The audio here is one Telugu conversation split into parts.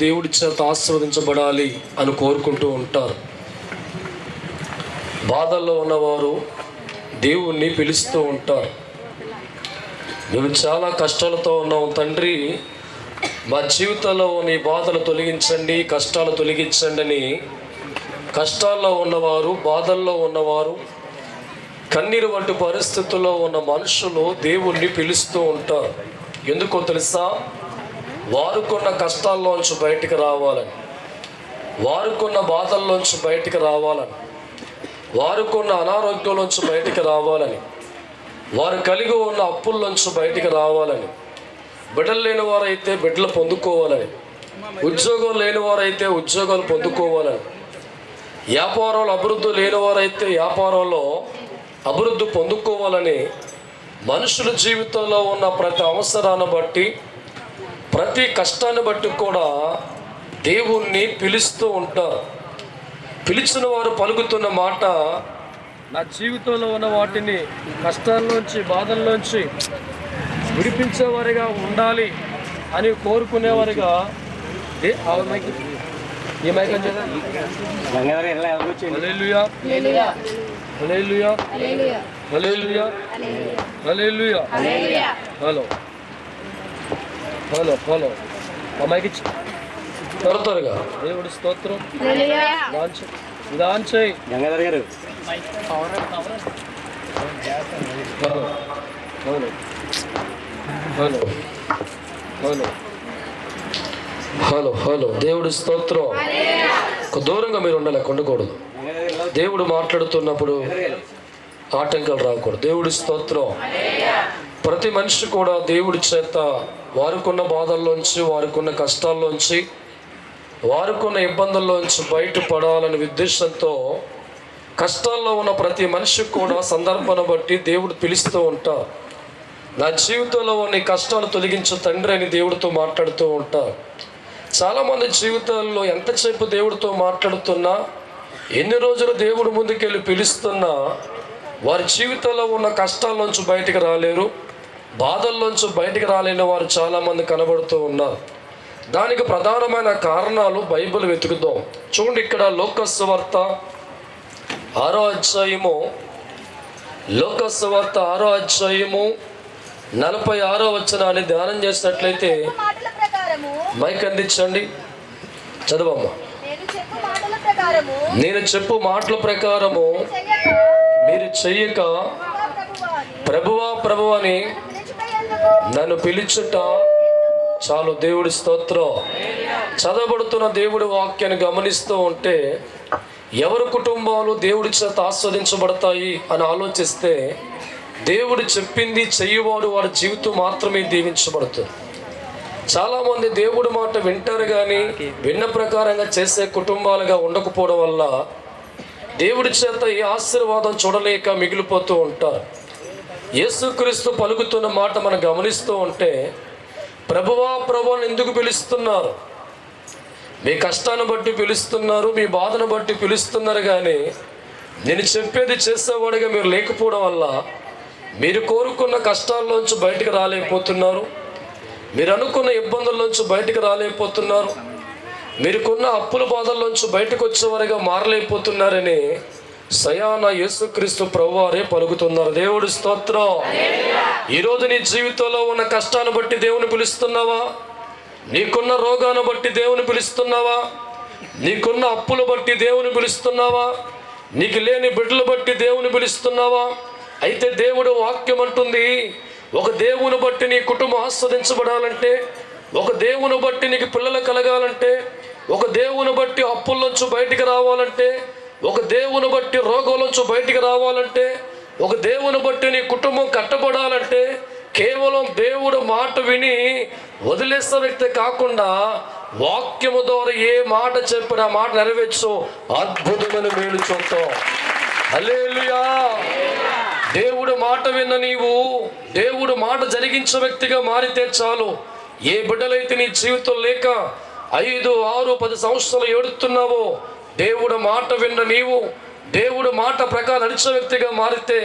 దేవుడి చేత ఆశీర్వదించబడాలి అని కోరుకుంటూ ఉంటారు. బాధల్లో ఉన్నవారు దేవుణ్ణి పిలుస్తూ ఉంటారు. మేము చాలా కష్టాలతో ఉన్నాం తండ్రి, మా జీవితంలో నీ బాధలు తొలగించండి, కష్టాలు తొలగించండి అని కష్టాల్లో ఉన్నవారు, బాధల్లో ఉన్నవారు, కన్నీరు వంటి పరిస్థితుల్లో ఉన్న మనుషులు దేవుణ్ణి పిలుస్తూ ఉంటారు. ఎందుకో తెలుసా? వారుకున్న కష్టాల్లోంచి బయటికి రావాలని, వారుకున్న బాధల్లోంచి బయటికి రావాలని, వారుకున్న అనారోగ్యంలోంచి బయటికి రావాలని, వారు కలిగి ఉన్న అప్పుల్లోంచి బయటికి రావాలని, బిడ్డలు లేని వారైతే బిడ్డలు పొందుకోవాలని, ఉద్యోగం లేని వారైతే ఉద్యోగాలు పొందుకోవాలని, వ్యాపారంలో అభివృద్ధి లేని వారైతే వ్యాపారంలో అభివృద్ధి పొందుకోవాలని, మనుషుల జీవితంలో ఉన్న ప్రతి అవసరాన్ని బట్టి, ప్రతి కష్టాన్ని బట్టి కూడా దేవుణ్ణి పిలుస్తూ ఉంటారు. పిలిచిన వారు పలుకుతున్న మాట, నా జీవితంలో ఉన్న వాటిని కష్టాల్లోంచి, బాధల్లోంచి విడిపించేవారిగా ఉండాలి అని కోరుకునేవారిగా ఈ మైకం హలో హలో హలో అమ్మాయికి త్వరగా దేవుడి స్తోత్రం. దాంచేయి గంగాధర్ గారు. Hello hello hello hello hello hello దేవుడి స్తోత్రం. దూరంగా మీరు ఉండాలి, ఉండకూడదు. దేవుడు మాట్లాడుతున్నప్పుడు ఆటంకాలు రాకూడదు. దేవుడి స్తోత్రం. ప్రతి మనిషి కూడా దేవుడి చేత వారికున్న బాధల్లోంచి, వారికున్న కష్టాల్లోంచి, వారికున్న ఇబ్బందుల్లోంచి బయటపడాలనే ఉద్దేశంతో కష్టాల్లో ఉన్న ప్రతి మనిషికి కూడా సందర్భాన్ని బట్టి దేవుడు పిలుస్తూ ఉంటారు. నా జీవితంలో ఉన్న కష్టాలు తొలగించు తండ్రి అని దేవుడితో మాట్లాడుతూ ఉంటారు. చాలామంది జీవితాల్లో ఎంతసేపు దేవుడితో మాట్లాడుతున్నా, ఎన్ని రోజులు దేవుడు ముందుకెళ్ళి పిలుస్తున్నా వారి జీవితంలో ఉన్న కష్టాల్లోంచి బయటికి రాలేరు, బాధల్లోంచి బయటికి రాలేని వారు చాలామంది కనబడుతూ ఉన్నారు. దానికి ప్రధానమైన కారణాలు బైబిల్ వెతుకుదాం. చూడండి, ఇక్కడ లోకసువార్త 6వ అధ్యాయము, లోకసువార్త 6వ అధ్యాయము 46వ వచనాన్ని ధ్యానం చేసినట్లయితే, మైక్ అందించండి, చదవమ్మా. నేను చెప్పు మాటల ప్రకారము మీరు చెయ్యక ప్రభువా ప్రభు అని నన్ను పిలుచుట చాలు. దేవుడి స్తోత్రం. చదవబడుతున్న దేవుడి వాక్యాన్ని గమనిస్తూ ఉంటే ఎవరి కుటుంబాలు దేవుడి చేత ఆస్వాదించబడతాయి అని ఆలోచిస్తే, దేవుడు చెప్పింది చెయ్యవాడు వారి జీవితం మాత్రమే దీవించబడుతుంది. చాలామంది దేవుడి మాట వింటారు కానీ విన్న ప్రకారంగా చేసే కుటుంబాలుగా ఉండకపోవడం వల్ల దేవుడి చేత ఈ ఆశీర్వాదం చూడలేక మిగిలిపోతూ ఉంటారు. యేసుక్రీస్తు పలుకుతున్న మాట మనం గమనిస్తూ ఉంటే, ప్రభువా ప్రభు అని ఎందుకు పిలుస్తున్నారు? మీ కష్టాన్ని బట్టి పిలుస్తున్నారు, మీ బాధను బట్టి పిలుస్తున్నారు, కానీ నేను చెప్పేది చేసేవాడిగా మీరు లేకపోవడం వల్ల మీరు కోరుకున్న కష్టాల్లోంచి బయటకు రాలేకపోతున్నారు, మీరు అనుకున్న ఇబ్బందుల్లోంచి బయటకు రాలేకపోతున్నారు, మీరుకున్న అప్పుల బాధల్లోంచి బయటకు వచ్చేవారిగా మారలేకపోతున్నారని సయాన యేసుక్రీస్తు ప్రభువారే పలుకుతున్నారు. దేవుడి స్తోత్రం. ఈరోజు నీ జీవితంలో ఉన్న కష్టాన్ని బట్టి దేవుని పిలుస్తున్నావా? నీకున్న రోగాన్ని బట్టి దేవుని పిలుస్తున్నావా? నీకున్న అప్పులు బట్టి దేవుని పిలుస్తున్నావా? నీకు లేని బిడ్డలు బట్టి దేవుని పిలుస్తున్నావా? అయితే దేవుడు వాక్యం అంటుంది, ఒక దేవుని బట్టి నీ కుటుంబం ఆస్వాదించబడాలంటే, ఒక దేవుని బట్టి నీకు పిల్లలు కలగాలంటే, ఒక దేవుని బట్టి అప్పుల్లోంచి బయటికి రావాలంటే, ఒక దేవుని బట్టి రోగాల్లోంచి బయటికి రావాలంటే, ఒక దేవుని బట్టి నీ కుటుంబం కట్టబడాలంటే, కేవలం దేవుడు మాట విని వదిలేసే వ్యక్తి కాకుండా వాక్యము ద్వారా ఏ మాట చెప్పినా మాట నెరవేర్చు అద్భుతమైన మేలు చూస్తాం. హల్లెలూయా. దేవుడు మాట విన్న నీవు దేవుడు మాట జరిగించే వ్యక్తిగా మారితే చాలు. ఏ బిడ్డలైతే నీ జీవితం లేక 5, 6, 10 సంవత్సరాలు ఏడుతున్నావో, దేవుడు మాట విన్న నీవు దేవుడు మాట ప్రకారం నడిచే వ్యక్తిగా మారితే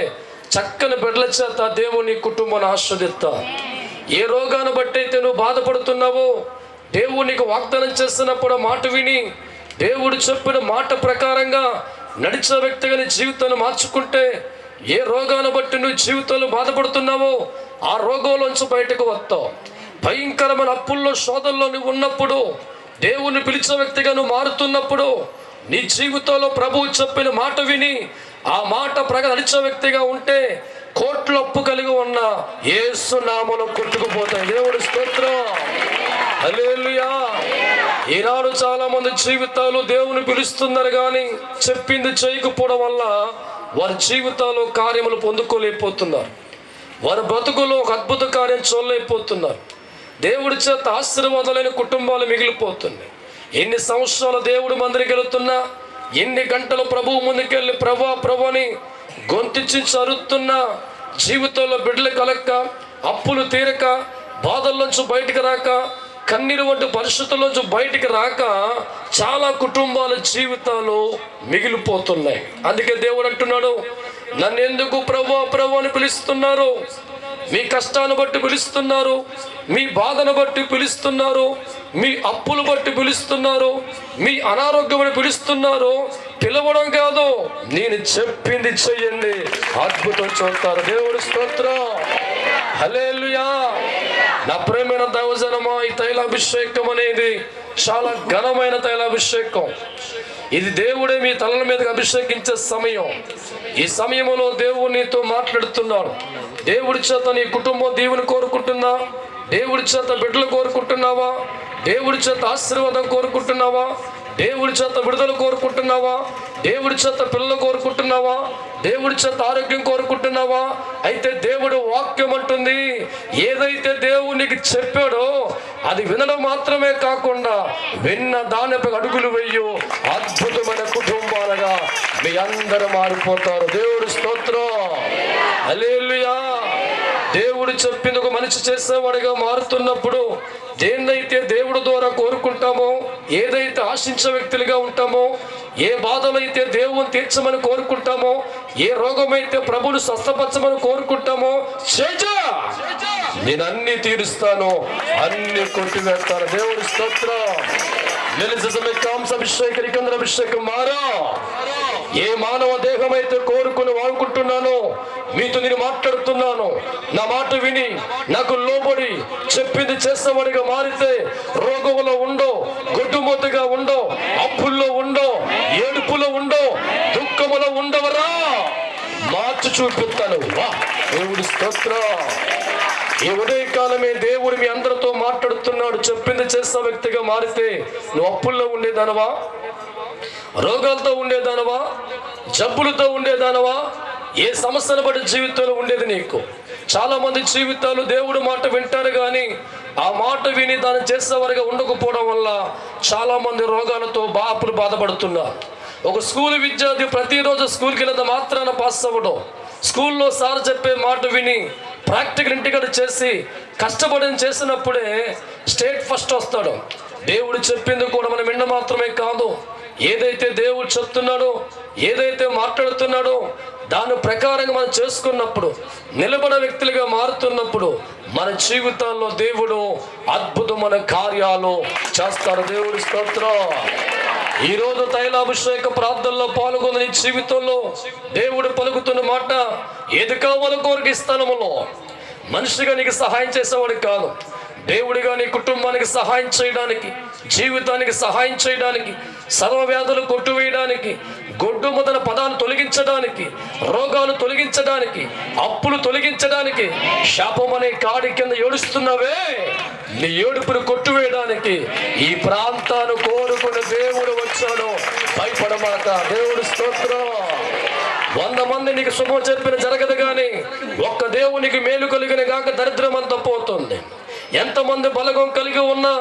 చక్కని బిడ్డల చేత దేవుని కుటుంబాన్ని ఆశీర్వదిస్తా. ఏ రోగాన్ని బట్టి అయితే నువ్వు బాధపడుతున్నావో, దేవుడు నీకు వాగ్దానం చేస్తున్నప్పుడు మాట విని దేవుడు చెప్పిన మాట ప్రకారంగా నడిచిన వ్యక్తిగా నీ జీవితాన్ని మార్చుకుంటే ఏ రోగాన్ని బట్టి నువ్వు జీవితంలో బాధపడుతున్నావో ఆ రోగంలోంచి బయటకు వస్తావు. భయంకరమైన అప్పుల్లో శోధనలో నువ్వు ఉన్నప్పుడు, దేవుణ్ణి పిలిచిన వ్యక్తిగా నువ్వు మారుతున్నప్పుడు, నీ జీవితంలో ప్రభువు చెప్పిన మాట విని ఆ మాట ప్రకారం నడిచిన వ్యక్తిగా ఉంటే కోట్ల అప్పు కలిగి ఉన్న యేసు నామములో కొట్టుకుపోతాయి. దేవుడి స్తోత్రం, హల్లెలూయా. ఈనాడు చాలా మంది జీవితాలు దేవుని పిలుస్తున్నారు కానీ చెప్పింది చేయకపోవడం వల్ల వారి జీవితాల్లో కార్యములు పొందుకోలేకపోతున్నారు. వారి బ్రతుకులో ఒక అద్భుత కార్యం చూడలేకపోతున్నారు. దేవుడి చేత ఆశీర్వాదాలైన కుటుంబాలు మిగిలిపోతున్నాయి. ఎన్ని సంవత్సరాలు దేవుడు మందిరికి వెళుతున్నా, ఎన్ని గంటలు ప్రభువు ముందుకెళ్ళి ప్రభు అని గొంతిచ్చి చరుతున్నా, జీవితంలో బిడ్డలు కలక్క, అప్పులు తీరక, బాధల్లోంచి బయటికి రాక, కన్నీరు వంటి పరిస్థితుల్లోంచి బయటికి రాక చాలా కుటుంబాల జీవితాలు మిగిలిపోతున్నాయి. అందుకే దేవుడు అంటున్నాడు, నన్ను ఎందుకు ప్రభు అని పిలుస్తున్నారు? మీ కష్టాన్ని బట్టి పిలుస్తున్నారు, మీ బాధను బట్టి పిలుస్తున్నారు, మీ అప్పులు బట్టి పిలుస్తున్నారు, మీ అనారోగ్యమని పిలుస్తున్నారు. పిలవడం కాదు, నేను చెప్పింది చెయ్యండి, అద్భుతం చూస్తారు. దేవుడి స్తోత్రం, హల్లెలూయా. నా ప్రేమైన దైవజనమా, ఈ తైలాభిషేకం అనేది చాలా ఘనమైన తైలాభిషేకం. ఇది దేవుడే మీ తలల మీదకి అభిషేకించే సమయం. ఈ సమయంలో దేవుడు నీతో మాట్లాడుతున్నాడు. దేవుడి చేత నీ కుటుంబం దీవెని కోరుకుంటుందా? దేవుడి చేత బిడ్డలు కోరుకుంటున్నావా? దేవుడి చేత ఆశీర్వాదం కోరుకుంటున్నావా? దేవుడి చేత విడుదల కోరుకుంటున్నావా? దేవుడి చేత పిల్లలు కోరుకుంటున్నావా? దేవుడి చేత ఆరోగ్యం కోరుకుంటున్నావా? అయితే దేవుడు వాక్యం అంటుంది, ఏదైతే దేవుడు నీకు చెప్పాడో అది వినడం మాత్రమే కాకుండా విన్న దానిపై అడుగులు వెయ్యు. అద్భుతమైన కుటుంబాలుగా మీ అందరూ మారిపోతారు. దేవుడి స్తోత్రం, హల్లెలూయా. దేవుడు చెప్పింది ఒక మనిషి చేసేవాడిగా మారుతున్నప్పుడు దేన్నైతే దేవుడు ద్వారా కోరుకుంటామో, ఏదైతే ఆశించే వ్యక్తులుగా ఉంటామో, ఏ బాధలైతే దేవుని తీర్చమని కోరుకుంటామో, ఏ రోగమైతే ప్రభువును స్వస్థపరచమని కోరుకుంటామో, నేను అన్ని తీరుస్తాను, అన్ని కొట్టివేస్తాను. దేవుడి స్తోత్రం. అభిషేకం మారా. ఏ మానవ దేహం అయితే కోరుకుని వాడుకుంటున్నానో మీతో నేను మాట్లాడుతున్నాను. నా మాట విని నాకు లోబడి చెప్పింది చేసేవాడిగా మారితే రోగంలో ఉండో, గొడ్డుమూతగా ఉండో, అప్పుల్లో ఉండో, ఏడుపులో ఉండో, దుఃఖములో ఉండవరా, మార్చి చూపిస్తాను. వా, దేవుడి స్తోత్రం. ఈ ఉదయకాలమే దేవుడు మీ అందరితో మాట్లాడుతున్నాడు. చెప్పింది చేసే వ్యక్తిగా మారితే నువ్వు అప్పుల్లో ఉండేదానవా, రోగాలతో ఉండేదానవా, జబ్బులతో ఉండేదానవా, ఏ సమస్యను బట్టి జీవితంలో ఉండేది నీకు. చాలా మంది జీవితాలు దేవుడు మాట వింటారు కానీ ఆ మాట విని దాన్ని చేసేవారిగా ఉండకపోవడం వల్ల చాలా మంది రోగాలతో అప్పులు బాధపడుతున్నారు. ఒక స్కూల్ విద్యార్థి ప్రతిరోజు స్కూల్కి వెళ్ళేది మాత్రాన పాస్ అవ్వడం, స్కూల్లో సార్ చెప్పే మాట విని ప్రాక్టికల్ ఇంటికాడ చేసి కష్టపడి చేసినప్పుడే స్టేట్ ఫస్ట్ వస్తాడు. దేవుడు చెప్పింది కూడా మనం విన్న మాత్రమే కాదు, ఏదైతే దేవుడు చెప్తున్నాడో, ఏదైతే మాట్లాడుతున్నాడో దాని ప్రకారంగా మనం చేసుకున్నప్పుడు, నిలబడే వ్యక్తులుగా మారుతున్నప్పుడు మన జీవితాల్లో దేవుడు అద్భుతమైన కార్యాలు చేస్తారు. దేవుడి స్తోత్రం. ఈరోజు తైలాభిషేక ప్రార్థనలో పాల్గొన్న నీ జీవితంలో దేవుడు పలుకుతున్న మాట, ఏది కావాలో కోరిక స్థలములో మనిషిగా నీకు సహాయం చేసేవాడు కాదు, దేవుడిగా నీ కుటుంబానికి సహాయం చేయడానికి, జీవితానికి సహాయం చేయడానికి, సర్వవ్యాధులు కొట్టువేయడానికి, గొడ్డు మొదల పదాలు తొలగించడానికి, రోగాలు తొలగించడానికి, అప్పులు తొలగించడానికి, శాపం అనే కాడి కింద ఏడుస్తున్నావే నీ ఏడుపును కొట్టువేయడానికి ఈ ప్రాంతాన్ని కోరుకుని దేవుడు వచ్చాడు. భయపడమాక. దేవుడు స్తోత్రం. 100 మంది నీకు శుభం చెప్పిన జరగదు కానీ ఒక్క దేవునికి మేలు కలిగిన గాక దరిద్రం అంతా పోతుంది. ఎంతమంది బలగం కలిగి ఉన్నా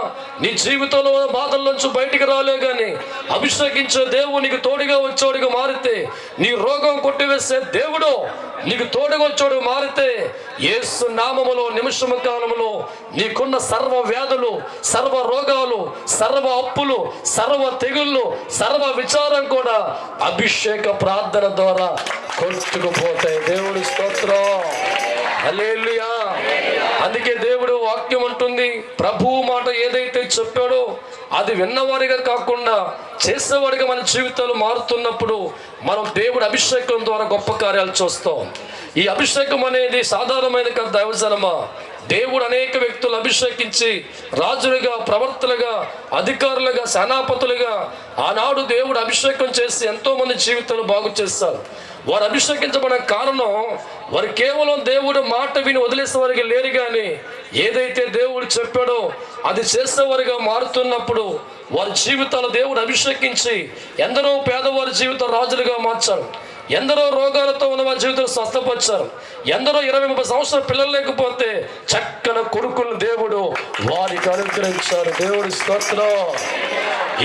నీ జీవితంలో బాధల్లోంచి బయటికి రాలే కానీ అభిషేకించే దేవునికి తోడుగా వచ్చేవాడిగా మారితే, నీ రోగం కొట్టివేసే దేవుడు నీకు తోడుగా వచ్చేవాడు మారితే, యేసు నామములో నిమిషము కాలములో నీకున్న సర్వ వ్యాధులు, సర్వ రోగాలు, సర్వ అప్పులు, సర్వ తెగుళ్ళు, సర్వ విచారం కూడా అభిషేక ప్రార్థన ద్వారా కొట్టుకుపోతాయి. దేవుడి స్తోత్రం. హల్లెలూయా. అందుకే దేవుడు వాక్యం అంటుంది, ప్రభువు మాట ఏదైతే చెప్పాడో అది విన్నవారిగా కాకుండా చేసేవాడిగా మన జీవితాలు మారుతున్నప్పుడు మనం దేవుడి అభిషేకం ద్వారా గొప్ప కార్యాలు చూస్తాం. ఈ అభిషేకం అనేది సాధారణమైన కాదు దైవజనమా. దేవుడు అనేక వ్యక్తులు అభిషేకించి రాజులుగా, ప్రవర్తలుగా, అధికారులుగా, సేనాపతులుగా ఆనాడు దేవుడు అభిషేకం చేసి ఎంతో మంది జీవితాలు బాగు చేస్తారు. వారు అభిషేకించబడిన కారణం వారు కేవలం దేవుడు మాట విని వదిలేసేవారికి లేరు, కానీ ఏదైతే దేవుడు చెప్పాడో అది చేసేవారిగా మారుతున్నప్పుడు వారి జీవితాలు దేవుడు అభిషేకించి ఎందరో పేదవారి జీవితం రాజులుగా మార్చారు. ఎందరో రోగాలతో ఉన్న వారి జీవితాలు స్వస్థపరిచారు. ఎందరో 20-30 సంవత్సరాల పిల్లలు లేకపోతే చక్కని కొడుకులు దేవుడు వారికి అనుగ్రహించారు. దేవుడి స్తోత్రం.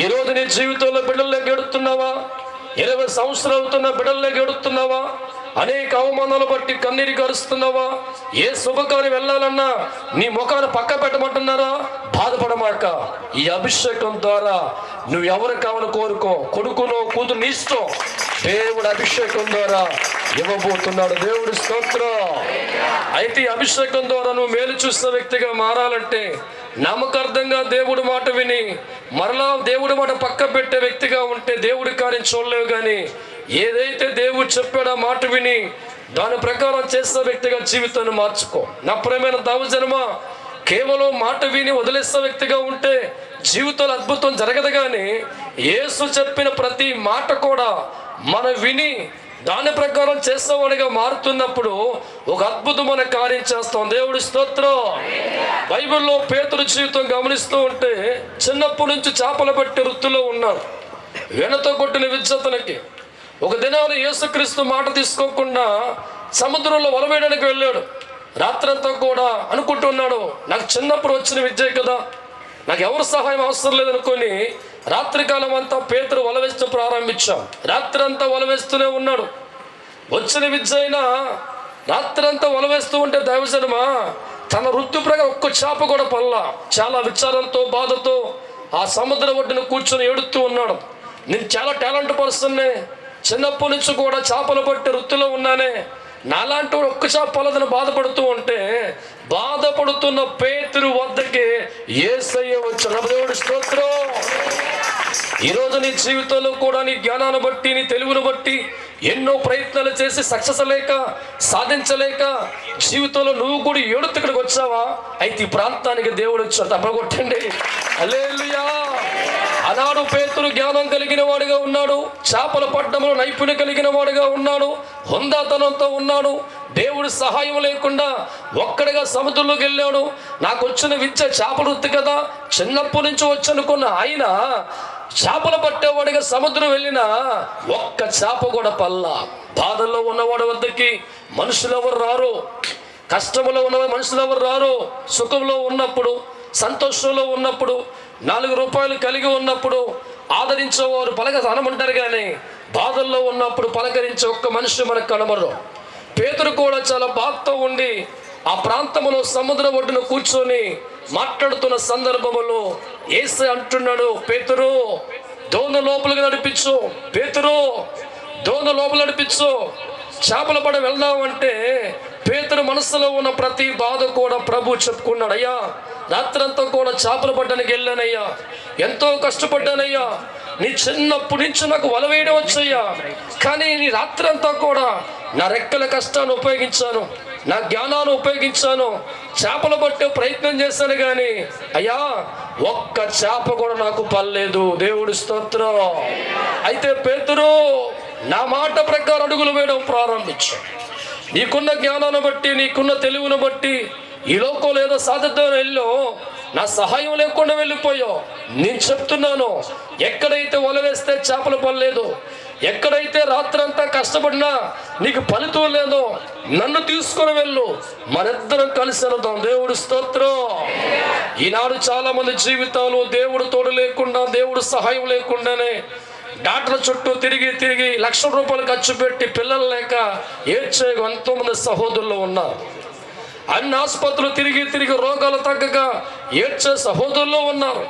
ఈరోజు నీ జీవితంలో బిడ్డల్లోకి ఎడుతున్నావా? 20 సంవత్సరాలు అవుతున్న బిడ్డల్లోకి ఎడుతున్నావా? అనేక అవమానాలు బట్టి కన్నీరు కరుస్తున్నావా? ఏ శుభకార్యం వెళ్ళాలన్నా నీ ముఖాన్ని పక్క పెట్టమంటున్నారా? బాధపడమాక. ఈ అభిషేకం ద్వారా నువ్వు ఎవరు కావాలో కోరుకో, కొడుకునో కూతురు నీ ఇష్టం, దేవుడు అభిషేకం ద్వారా ఇవ్వబోతున్నాడు. దేవుడి స్తోత్రం. అయితే ఈ అభిషేకం ద్వారా నువ్వు మేలు చూసిన వ్యక్తిగా మారాలంటే నమ్మకార్థంగా దేవుడి మాట విని మరలా దేవుడి మాట పక్క పెట్టే వ్యక్తిగా ఉంటే దేవుడి కార్యం చూడలేవు. కానీ ఏదైతే దేవుడు చెప్పాడో ఆ మాట విని దాని ప్రకారం చేసిన వ్యక్తిగా జీవితాన్ని మార్చుకో. నా ప్రియమైన దైవజనమా, కేవలం మాట విని వదిలేసిన వ్యక్తిగా ఉంటే జీవితంలో అద్భుతం జరగదు. కానీ యేసు చెప్పిన ప్రతి మాట కూడా మనం విని దాని ప్రకారం చేసేవాడిగా మారుతున్నప్పుడు ఒక అద్భుతమైన కార్యం చేస్తాం. దేవుడి స్తోత్రం. బైబిల్లో పేతురు జీవితం గమనిస్తూ ఉంటే చిన్నప్పటి నుంచి చేపలు పట్టి వృత్తిలో ఉన్నాడు. వెనతో కొట్టిన విద్యతనికి ఒక దినాలు యేసుక్రీస్తు మాట తీసుకోకుండా సముద్రంలో వల వేయడానికి వెళ్ళాడు. రాత్రంతా కూడా అనుకుంటున్నాడు, నాకు చిన్నప్పుడు వచ్చిన విద్య కదా, నాకు ఎవరు సహాయం అవసరం లేదనుకొని రాత్రికాలం అంతా పేతురు వల వేస్తూ ప్రారంభించాం. రాత్రి అంతా వల వేస్తూనే ఉన్నాడు. వచ్చిన విద్య అయినా రాత్రంతా వల వేస్తూ ఉంటే దైవజనమా తన వృత్తి ప్రకారం ఒక్క చేప కూడా పల్లా. చాలా విచారంతో, బాధతో ఆ సముద్ర ఒడ్డున కూర్చొని ఏడుస్తూ ఉన్నాడు. నేను చాలా టాలెంట్ పర్సన్నే, చిన్నప్పటి నుంచి కూడా చేపలు పట్టే వృత్తిలో ఉన్నానే, నాలాంటి ఒక్క చేప పలదని బాధపడుతూ ఉంటే బాధపడుతున్న పేతురు వద్దకి యేసయ్య వచ్చాడు. దేవుడి స్తోత్రం. ఈరోజు నీ జీవితంలో కూడా నీ జ్ఞానాన్ని బట్టి, నీ తెలుగును బట్టి ఎన్నో ప్రయత్నాలు చేసి సక్సెస్ లేక, సాధించలేక జీవితంలో నువ్వు కూడా ఏడుతూ ఇక్కడికి వచ్చావా? అయితే ఈ ప్రాంతానికి దేవుడు వచ్చాడు. తప్పగొట్టండి. హల్లెలూయా. ఆనాడు పేతురు జ్ఞానం కలిగిన వాడిగా ఉన్నాడు, చేపల పట్టడంలో నైపుణ్యం కలిగిన వాడిగా ఉన్నాడు, హుందాతనంతో ఉన్నాడు. దేవుడి సహాయం లేకుండా ఒక్కడిగా సముద్రంలోకి వెళ్ళాడు. నాకు వచ్చిన విద్య చేపల వృత్తి కదా, చిన్నప్పటి నుంచి వచ్చనుకున్న ఆయన చేపలు పట్టేవాడిగా సముద్రం వెళ్ళినా ఒక్క చేప కూడా పల్లా. బాధల్లో ఉన్నవాడి వద్దకి మనుషులు ఎవరు రారు, కష్టంలో ఉన్న మనుషులు ఎవరు రారు. సుఖంలో ఉన్నప్పుడు, సంతోషంలో ఉన్నప్పుడు, 4 రూపాయలు కలిగి ఉన్నప్పుడు ఆదరించేవారు అనమంటారు, కానీ బాధల్లో ఉన్నప్పుడు పలకరించే ఒక్క మనిషి మనకు కనబడరు. పేతురు కూడా చాలా బాధతో ఉండి ఆ ప్రాంతంలో సముద్ర ఒడ్డున కూర్చొని మాట్లాడుతున్న సందర్భంలో యేసు అంటున్నాడు, పేతురు దోణ లోపలికి నడిపించు, పేతురు దోణ లోపల నడిపించు, చేపల పడ వెళ్దామంటే పేతురు మనసులో ఉన్న ప్రతి బాధ కూడా ప్రభు చెప్పుకున్నాడు. అయ్యా, రాత్రంతా కూడా చేపల పట్టడానికి వెళ్ళానయ్యా, ఎంతో కష్టపడ్డానయ్యా, నీ చిన్నప్పటి నుంచి నాకు వల వేయడం వచ్చయ్యా, కానీ నీ రాత్రంతా కూడా నా రెక్కల కష్టాన్ని ఉపయోగించాను, నా జ్ఞానాన్ని ఉపయోగించాను, చేపలు పట్టే ప్రయత్నం చేశాను, కానీ అయ్యా ఒక్క చేప కూడా నాకు పర్లేదు. దేవుడి స్తోత్రం. అయితే పేతురు నా మాట ప్రకారం అడుగులు వేయడం ప్రారంభించు. నీకున్న జ్ఞానాన్ని బట్టి, నీకున్న తెలివిని బట్టి ఈ లోకంలో ఏదో సాధిద్దామని వెళ్ళో నా సహాయం లేకుండా వెళ్ళిపోయావు. నేను చెప్తున్నాను, ఎక్కడైతే వల వేస్తే చేపలు పడలేదు, ఎక్కడైతే రాత్రంతా కష్టపడినా నీకు ఫలితం లేదో నన్ను తీసుకొని వెళ్ళు, మనిద్దరం కలిసి వెళ్దాం. దేవుడు స్తోత్రం. ఈనాడు చాలా మంది జీవితాలు దేవుడు తోడు లేకుండా, దేవుడు సహాయం లేకుండానే డాక్టర్ల చుట్టూ తిరిగి తిరిగి లక్షల రూపాయలు ఖర్చు పెట్టి పిల్లలు లేక ఏడ్చే ఎంతోమంది సహోదరులు ఉన్నారు. అన్ని ఆసుపత్రులు తిరిగి తిరిగి రోగాలు తగ్గక ఏడ్చే సహోదరులు ఉన్నారు.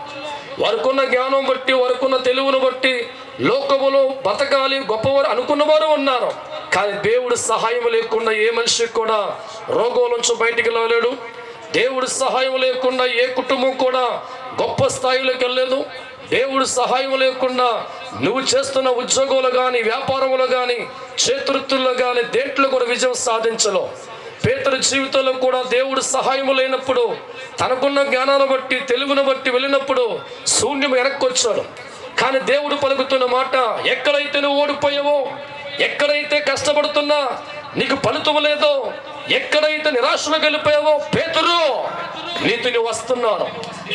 వారికున్న జ్ఞానం బట్టి, వారికున్న తెలివిని బట్టి లోకములో బతకాలి గొప్పవారు అనుకున్నవారు ఉన్నారు. కానీ దేవుడి సహాయం లేకుండా ఏ మనిషికి కూడా రోగం నుంచి బయటికి రాలేడు, దేవుడి సహాయం లేకుండా ఏ కుటుంబం కూడా గొప్ప స్థాయిలోకి వెళ్ళలేదు. దేవుడి సహాయం లేకుండా నువ్వు చేస్తున్న ఉద్యోగంలో కానీ, వ్యాపారంలో కానీ, చేతివృత్తుల్లో కానీ దేంట్లో కూడా విజయం సాధించలేవు. పేతురు జీవితంలో కూడా దేవుడు సహాయం లేనప్పుడు, తనకున్న జ్ఞానాన్ని బట్టి, తెలుగును బట్టి వెళ్ళినప్పుడు శూన్యం వెనక్కి వచ్చాడు. కానీ దేవుడు పలుకుతున్న మాట, ఎక్కడైతే నువ్వు ఓడిపోయావో, ఎక్కడైతే కష్టపడుతున్నా నీకు ఫలితం లేదో, ఎక్కడైతే నిరాశలోకి వెళ్ళిపోయావో, పేతురు నీతిని వస్తున్నాను,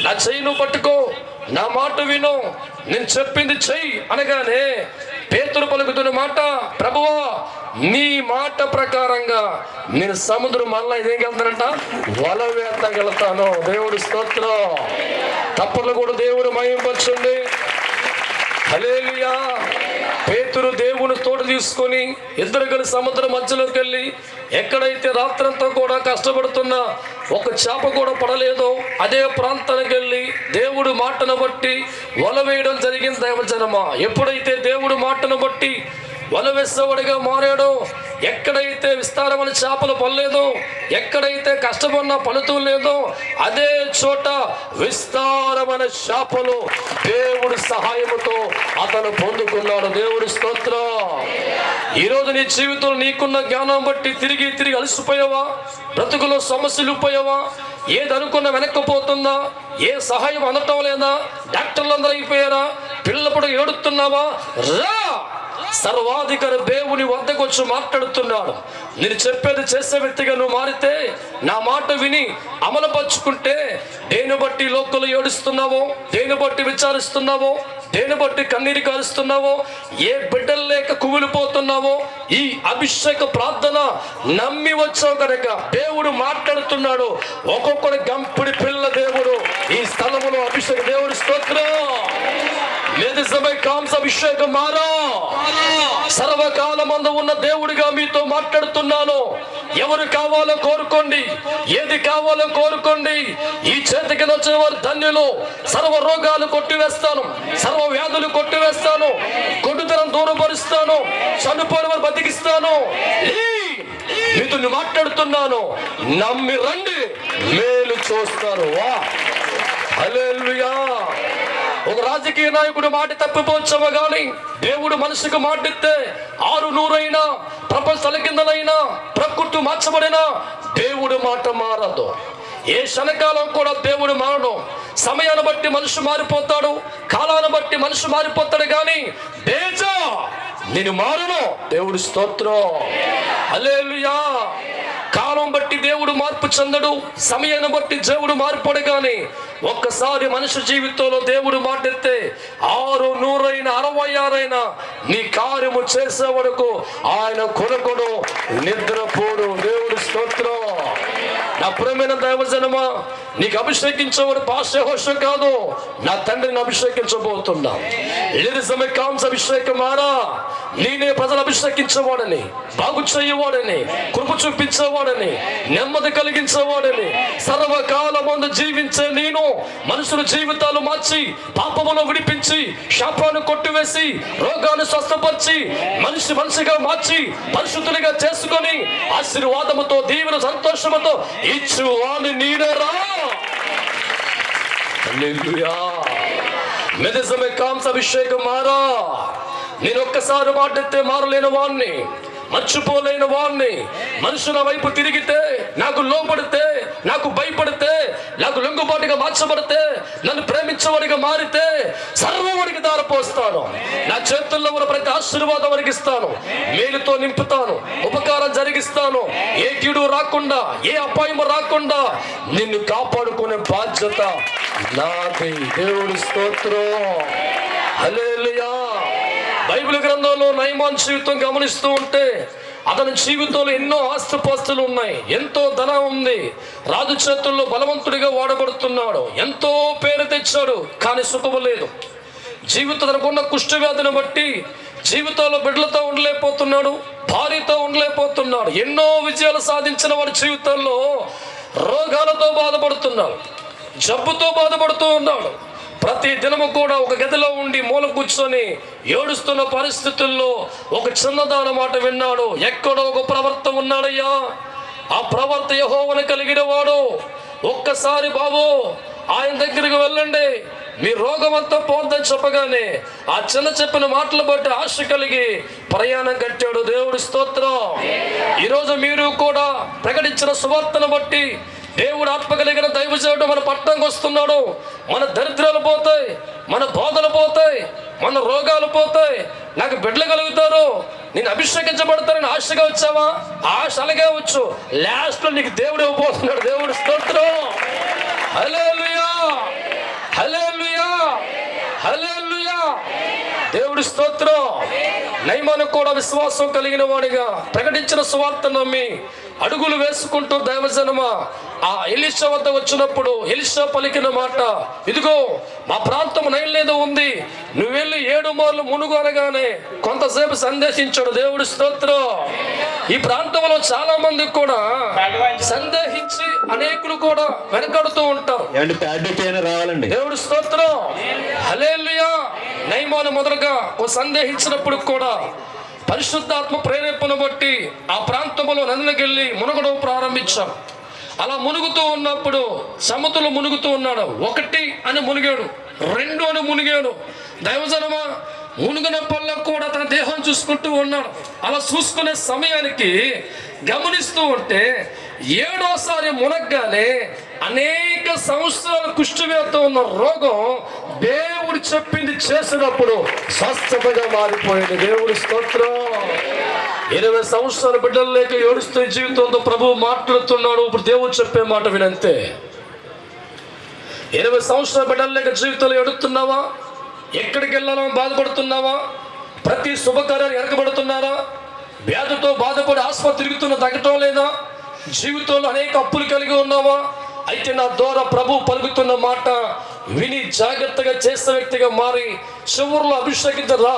నా చెయ్యి నువ్వు పట్టుకో, నా మాట విను, నేను చెప్పింది చెయ్యి అనగానే పేతురు పలుకుతున్న మాట, ప్రభువా నీ మాట ప్రకారంగా నేను సముద్రం మళ్ళా ఇదేం వెళ్తానంట, వల వేత్తగెళ్తాను. దేవుడు స్తోత్రం. తప్పట్లు కూడా దేవుడు మహింపరచండి. హల్లెలూయా. పేతురు దేవుని తోట తీసుకొని ఇద్దరు కలిసి సముద్రం మధ్యలోకి వెళ్ళి, ఎక్కడైతే రాత్రంతా కూడా కష్టపడుతున్నా ఒక చేప కూడా పడలేదో అదే ప్రాంతానికి వెళ్ళి దేవుడు మాటను బట్టి వల వేయడం జరిగింది. దైవజనమా, ఎప్పుడైతే దేవుడు మాటను బట్టి వల వేసేవాడిగా మారాడో, ఎక్కడైతే విస్తారమైన చేపలు పడలేదో, ఎక్కడైతే కష్టపడిన ఫలితం లేదో అదే చోట విస్తారమైన చేపలు దేవుడి సహాయముతో అతను పొందుకున్నాడు. దేవుడి స్తోత్రం. ఈరోజు నీ జీవితంలో నీకున్న జ్ఞానం బట్టి తిరిగి తిరిగి అలసిపోయావా? బ్రతుకులో సమస్యలు పోయావా? ఏది అనుకున్నా వెనక్కిపోతుందా? ఏ సహాయం అందటం లేదా? డాక్టర్లు అందరూ అయిపోయారా? పిల్లప్పుడు ఏడుతున్నావా? రా, సర్వాధికారి దేవుని వద్దకు వచ్చి మాట్లాడుతున్నాడు. నేను చెప్పేది చేసే వ్యక్తిగా నువ్వు మారితే, నా మాట విని అమలుపరుచుకుంటే, దేని బట్టి లోకలు ఏడుస్తున్నావో, దేని బట్టి విచారిస్తున్నావో, దేని బట్టి కన్నీరు కారుస్తున్నావో, ఏ బిడ్డలు లేక కుమిలిపోతున్నావో, ఈ అభిషేక ప్రార్థన నమ్మి వచ్చావు కనుక దేవుడు మాట్లాడుతున్నాడు. ఒక్కొక్కడి గంపుడి పిల్ల దేవుడు ఈ స్థలములో అభిషేక. దేవుడి స్తోత్రం. అభిషేకం మారా. సర్వకాలమందు ఉన్న దేవుడిగా మీతో మాట్లాడుతున్నాను. ఎవరు కావాలో కోరుకోండి, ఏది కావాలో కోరుకోండి. ఈ చేతికి వచ్చిన వారు ధన్యులు. సర్వ రోగాలు కొట్టివేస్తాను, సర్వ వ్యాధులు కొట్టివేస్తాను, కొడుతనం దూరపరుస్తాను, చనిపోయిన వారు బతికిస్తాను. మీతో మాట్లాడుతున్నాను. నమ్మి రండి, మేలు చూస్తారు. వా, హల్లెలూయా. ఒక రాజకీయ నాయకుడు మాట తప్పిపోవచ్చేమో గాని దేవుడు మనసుకు మాటిస్తే 600 ప్రపంచ కిందనైనా ప్రకృతి మార్చబడినా దేవుడు మాట మారదు. ఏ క్షణకాలం కూడా దేవుడు మారడు. సమయాన్ని బట్టి మనిషి మారిపోతాడు, కాలాన్ని బట్టి మనిషి మారిపోతాడు, కానీ బేజా నేను మారను. దేవుడు స్తోత్రం. హల్లెలూయా. కాలం బట్టి దేవుడు మార్పు చెందడు, సమయాన్ని బట్టి దేవుడు మార్పడు. కానీ ఒక్కసారి మనిషి జీవితంలో దేవుడు మాటెత్తే 600 66 నీ కార్యము చేసే వరకు ఆయన కొరకుడు నిద్రపోడు. దేవుడు స్తోత్రం. నా ప్రియమైన దైవజనమా, నీకు అభిషేకించేవాడు పాస్టర్ యెహోషువ కాదు, నా తండ్రిని అభిషేకించబోతున్నా. అభిషేకం మారా. నేనే ప్రజలు అభిషేకించేవాడని, బాగు చేయవాడని, కృప చూపించేవాడని, నెమ్మది కలిగించేవాడని, సర్వకాలమందు జీవించే నేను మనుషుల జీవితాలు మార్చి, పాపమును విడిపించి, శాపాన్ని కొట్టివేసి, రోగాన్ని స్వస్థపరిచి, మనిషిగా మార్చి, పరిశుద్ధునిగా చేసుకొని, ఆశీర్వాదముతో, దీవెన, సంతోషముతో ఇచ్చువాని నీడరా. హల్లెలూయా. అభిషేకం మారా. నేను ఒక్కసారి మాట్లాడితే మారలేని వాణ్ణి, మర్చిపోలేని వాణ్ణి. మనుషుల వైపు తిరిగితే, నాకు లోపడితే, నాకు భయపడితే, నాకు లొంగుబాటుగా మార్చబడితే, నన్ను ప్రేమించేవాడిగా మారితే సర్వవాడికి దారిపోస్తాను. నా చేతుల్లో ఉన్న ప్రతి ఆశీర్వాదం వరిగిస్తాను, మేలుతో నింపుతాను, ఉపకారం జరిగిస్తాను. ఏ కీడు రాకుండా, ఏ అపాయం రాకుండా నిన్ను కాపాడుకునే బాధ్యత నాది. దేవుడి స్తోత్రం. హల్లెలూయా. బైబిల్ గ్రంథంలో నయమాన్ జీవితం గమనిస్తూ ఉంటే, అతని జీవితంలో ఎన్నో ఆస్తిపాస్తులు ఉన్నాయి, ఎంతో ధనం ఉంది, రాజు చేతుల్లో బలవంతుడిగా వాడబడుతున్నాడు, ఎంతో పేరు తెచ్చాడు, కానీ సుఖము లేదు. జీవితం తనకున్న కుష్ఠవ్యాధిని బట్టి జీవితంలో బిడ్డలతో ఉండలేకపోతున్నాడు, భార్యతో ఉండలేకపోతున్నాడు. ఎన్నో విజయాలు సాధించిన వాడి జీవితంలో రోగాలతో బాధపడుతున్నాడు, జబ్బుతో బాధపడుతూ ఉన్నాడు. ప్రతి దినము కూడా ఒక గదిలో ఉండి మూల కూర్చొని ఏడుస్తున్న పరిస్థితుల్లో ఒక చిన్నదాని మాట విన్నాడు. ఎక్కడో ఒక ప్రవర్త ఉన్నాడయ్యా, ఆ ప్రవర్త యెహోవాను కలిగిన వాడు, ఒక్కసారి బాబు ఆయన దగ్గరికి వెళ్ళండి, మీ రోగం అంతా పోద్దని చెప్పగానే ఆ చిన్న చెప్పిన మాటలు బట్టి ఆశ కలిగి ప్రయాణం కట్టాడు. దేవుడి స్తోత్రం. ఈరోజు మీరు కూడా ప్రకటించిన సువార్తను బట్టి దేవుడు ఆత్మ కలిగిన దైవజనుడు మన పట్టణంకి వస్తున్నాడు. మన దరిద్రాలు పోతాయి, మన బాధలు పోతాయి, మన రోగాలు పోతాయి, నాకు బిడ్డలు కలుగుతారు, నేను అభిషేకించబడతానని ఆశగా వచ్చావా? ఆశ అలాగే వచ్చు, లాస్ట్ లో నీకు దేవుడు ఇవ్వబోతున్నాడు. దేవుడి స్తోత్రం. హల్లెలూయా, హల్లెలూయా, హల్లెలూయా. దేవుడి స్తోత్రం. నయమాను కూడా విశ్వాసం కలిగిన వాడిగా ప్రకటించిన సువార్త నమ్మి అడుగులు వేసుకుంటూ దైవజనమా ఆ ఎలీషా వద్ద వచ్చినప్పుడు ఎలీషా పలికిన మాట, ఇదిగో మా ప్రాంతం నైలేదో ఉంది, నువ్వు వెళ్ళి 7 మార్లు మునుగు అనగానే కొంతసేపు సందేహించాడు. దేవుడి స్తోత్రం. ఈ ప్రాంతంలో చాలా మంది కూడా సందేహించి అనేకులు కూడా వెనకడుతూ ఉంటారు. రావాలండి. దేవుడి స్తోత్రం. హల్లెలూయా. నయమాను మొదలుగా సందేహించినప్పుడు కూడా పరిశుద్ధాత్మ ప్రేరేపణ బట్టి ఆ ప్రాంతంలో నదిలోకి వెళ్ళి మునగడం ప్రారంభించాం. అలా మునుగుతూ ఉన్నప్పుడు సముద్రంలో మునుగుతూ ఉన్నాడు. 1 అని మునిగాడు, 2 అని మునిగాడు. దైవజనమా మునిగినప్పల్లా కూడా తన దేహం చూసుకుంటూ ఉన్నాడు. అలా చూసుకునే సమయానికి గమనిస్తూ ఉంటే 7వసారి మునగ్గానే అనేక సంవత్సరాల కుష్ఠవ్యాధితో ఉన్న రోగం దేవుడు చెప్పింది చేసినప్పుడు స్వస్థతగా మారిపోయింది. దేవుడి స్తోత్రం. 20 సంవత్సరాల బిడ్డలు లేక ఏడుస్తూ జీవితంతో ప్రభువు మాట్లాడుతున్నాడు. ఇప్పుడు దేవుడు చెప్పే మాట వినంతే. 20 సంవత్సరాల బిడ్డలు లేక జీవితంలో ఏడుస్తున్నావా? ఎక్కడికి వెళ్ళాలని బాధపడుతున్నావా? ప్రతి శుభకార్యాలు వెనకబడుతున్నారా? వ్యాధితో బాధపడి ఆసుపత్రి తిరుగుతున్న తగ్గటం లేదా? జీవితంలో అనేక అప్పులు కలిగి ఉన్నావా? అయితే నా ద్వారా ప్రభు పలుకుతున్న మాట విని జాగ్రత్తగా చేసే వ్యక్తిగా మారి చివరిలో అభిషేకించరా.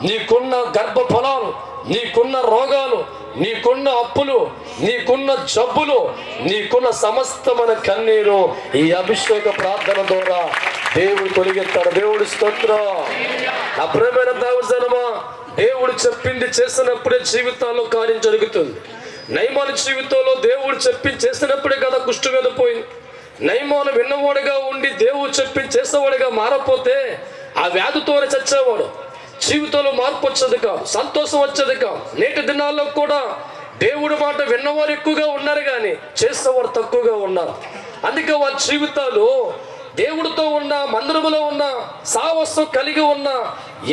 నీకున్న గర్భఫలాలు, నీకున్న రోగాలు, నీకున్న అప్పులు, నీకున్న జబ్బులు, నీకున్న సమస్తమైన కన్నీరు ఈ అభిషేక ప్రార్థన ద్వారా దేవుడు తొలగిస్తాడు. దేవుడి స్తోత్రం. నా ప్రియమైన దైవజనమా, దేవుడు చెప్పింది చేసినప్పుడే జీవితాల్లో కార్యం జరుగుతుంది. నయమాను జీవితంలో దేవుడు చేసినప్పుడే కదా కుష్ఠవ్యాధి పోయింది. నయమాను విన్నవాడిగా ఉండి దేవుడు చేసేవాడిగా మారపోతే ఆ వ్యాధితోనే చచ్చేవాడు. జీవితంలో మార్పు వచ్చేది కాదు, సంతోషం వచ్చేది కాదు. నేటి దినాల్లో కూడా దేవుడి మాట విన్నవారు ఎక్కువగా ఉన్నారు కానీ చేసేవారు తక్కువగా ఉన్నారు. అందుకే వారి జీవితాలు దేవుడితో ఉన్న, మందిరములో ఉన్న, సావస్వం కలిగి ఉన్న,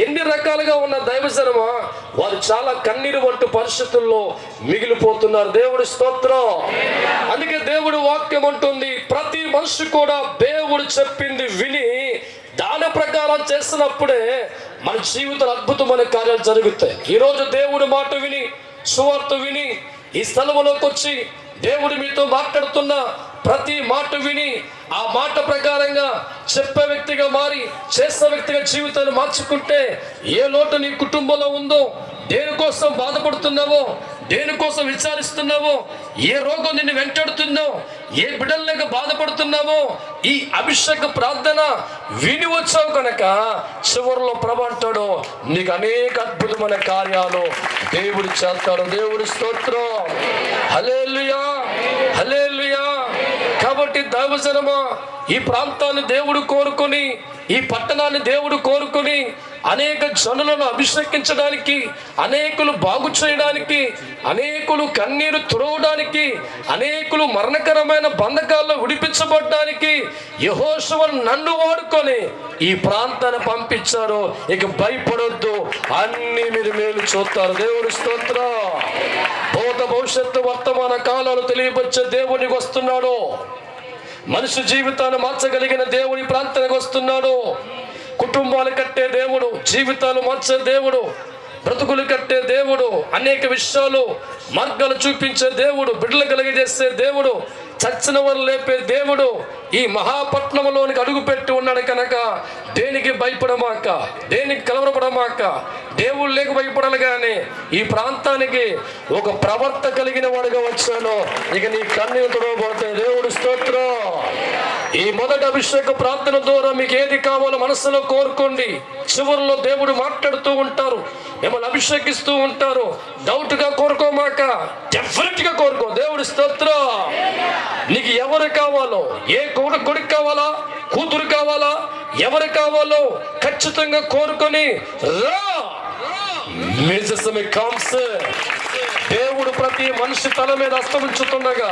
ఎన్ని రకాలుగా ఉన్న దైవజనమా వారు చాలా కన్నీరు వంటి పరిస్థితుల్లో మిగిలిపోతున్నారు. దేవుడి స్తోత్రం. అందుకే దేవుడి వాక్యం అంటుంది, ప్రతి మనిషి కూడా దేవుడు చెప్పింది విని దాని ప్రకారం చేసినప్పుడే మన జీవితంలో అద్భుతమైన కార్యాలు జరుగుతాయి. ఈరోజు దేవుడి మాట విని, సువార్త విని ఈ స్థలంలోకి వచ్చి దేవుడు మీతో మాట్లాడుతున్న ప్రతి మాట విని ఆ మాట ప్రకారంగా చెప్పే వ్యక్తిగా మారి చేసే వ్యక్తిగా జీవితాన్ని మార్చుకుంటే ఏ లోటు నీ కుటుంబంలో ఉందో, దేనికోసం బాధపడుతున్నావో, దేనికోసం విచారిస్తున్నావో, ఏ రోగం నిన్ను వెంటాడుతుందో, ఏ బిడ్డలు లేక బాధపడుతున్నావో, ఈ అభిషేక ప్రార్థన విని వచ్చావు కనుక చివరిలో ప్రభు అంటాడు, నీకు అనేక అద్భుతమైన కార్యాలు దేవుడు చేస్తాడు. దేవుడి స్తోత్రం. హల్లెలూయా, హల్లెలూయా. కాబట్టి దైవజనమా, ఈ ప్రాంతాన్ని దేవుడు కోరుకొని, ఈ పట్టణాన్ని దేవుడు కోరుకొని అనేక జనులను అభిషేకించడానికి, అనేకులు బాగు చేయడానికి, అనేకులు కన్నీరు తుడవడానికి, అనేకులు మరణకరమైన బంధకాల్లో విడిపించబడడానికి యెహోషువను నన్ను వాడుకొని ఈ ప్రాంతాన్ని పంపించారు. ఇక భయపడొద్దు, అన్ని మీరు మేలు చూస్తారు. దేవుడి స్తోత్రం. భూత భవిష్యత్తు వర్తమాన కాలాలు తెలియపరిచే దేవునికి వస్తున్నాడు. మనిషి జీవితాన్ని మార్చగలిగిన దేవుడి ప్రాంతానికి వస్తున్నాడు. కుటుంబాలు కట్టే దేవుడు, జీవితాలు మార్చే దేవుడు, బ్రతుకులు కట్టే దేవుడు, అనేక విషయాలు మార్గాలు చూపించే దేవుడు, బిడ్డలు కలిగజేసే దేవుడు, చచ్చిన వారు లేపే దేవుడు ఈ మహాపట్నంలోనికి అడుగు పెట్టి ఉన్నాడు కనుక దేనికి భయపడమాక, దేనికి కలవరపడమాక. దేవుడు లేక భయపడాలి కానీ ఈ ప్రాంతానికి ఒక ప్రవర్త కలిగిన వాడుగా వచ్చాను. ఇక నీ కన్నీరు తుడవబడతాయి. దేవుడు స్తోత్రం. ఈ మొదటి అభిషేక ప్రార్థన ద్వారా మీకు ఏది కావాలో మనసులో కోరుకోండి. చివరిలో దేవుడు మాట్లాడుతూ ఉంటారు. మేము మిమ్మల్ని అభిషేకిస్తూ ఉంటారు. డౌట్ గా కోరుకోమాక, డెఫినెట్ గా కోరుకో. దేవుడి స్తోత్రం. నీకు ఎవరు కావాలో, ఏ కొడుకు కావాలా, కూతురు కావాలా, ఎవరు కావాలో ఖచ్చితంగా కోరుకొని రా. దేవుడు ప్రతి మనిషి తల మీద అస్తమించుతుండగా